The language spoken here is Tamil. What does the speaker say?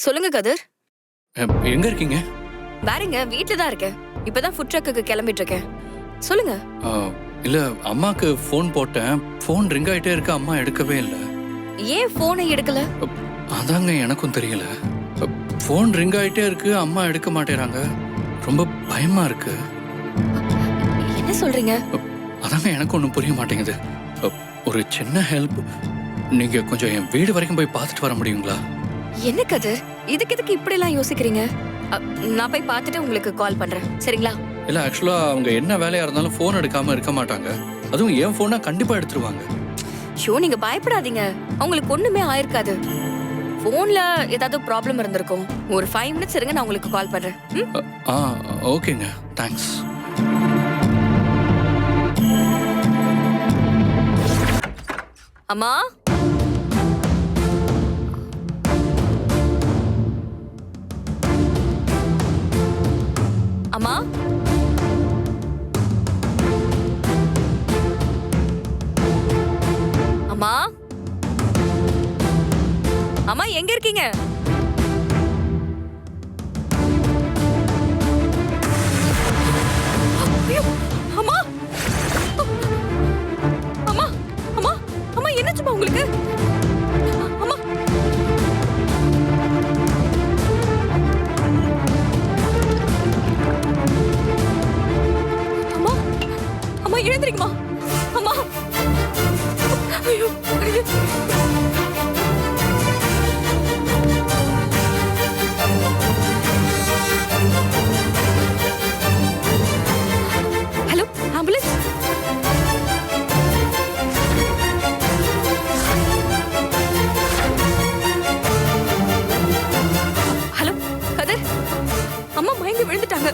சொல்லுங்க கதிர். எங்க இருக்கீங்க? வேறங்க வீட்ல தான் இருக்கேன். இப்பதான் ஃபுட் ட்ரக்குக்கு கிளம்பிட்டு இருக்கேன். சொல்லுங்க. இல்ல, அம்மாக்கு ஃபோன் போட்டேன். ஃபோன் ரிங் ஆயிட்டே இருக்கு, அம்மா எடுக்கவே இல்ல. ஏன் போனை எடுக்கல? அதாங்க எனக்கும் தெரியல. ஃபோன் ரிங் ஆயிட்டே இருக்கு, அம்மா எடுக்க மாட்டேறாங்க. ரொம்ப பயமா இருக்கு. என்ன சொல்றீங்க? அதாங்க எனக்கு ஒன்றும் புரிய மாட்டேங்குது. ஒரு சின்ன ஹெல்ப், நீங்க கொஞ்சம் என் வீடு வரைக்கும் போய் பார்த்துட்டு வர முடியுங்களா? என்ன கதிர், எதுக்கு இப்படி எல்லாம் யோசிக்கிறீங்க? நான் போய் பார்த்துட்டு உங்களுக்கு கால் பண்றேன், சரிங்களா? இல்ல, ஆக்சுவலா அவங்க என்ன வேலையா இருந்தாலும் ஃபோன் எடுக்காம இருக்க மாட்டாங்க. அதுவும் என் ஃபோனா கண்டிப்பா எடுத்துருவாங்க. ஷோ, நீங்க பயப்படாதீங்க. அவங்களுக்கு ஒண்ணுமே ஆயிருக்காது. போன்ல ஏதாவது ப்ராப்ளம் இருந்திருக்கும். ஒரு 5 மினிட்ஸ் இருங்க, நான் உங்களுக்கு கால் பண்றேன். ஓகேங்க, தேங்க்ஸ். அம்மா, அம்மா, அம்மா, அம்மா எங்க இருக்கீங்க? ஐயோ, அம்மா, அம்மா, அம்மா, அம்மா என்னாச்சுமா உங்களுக்கு? அம்மா, அம்மா, அம்மா எழுந்திருக்குமா? அம்மா, ஐயோ, ஐயோ. Hello, ambulance. ஹலோ கதிர், அம்மா மயங்கி விழுந்துட்டாங்க.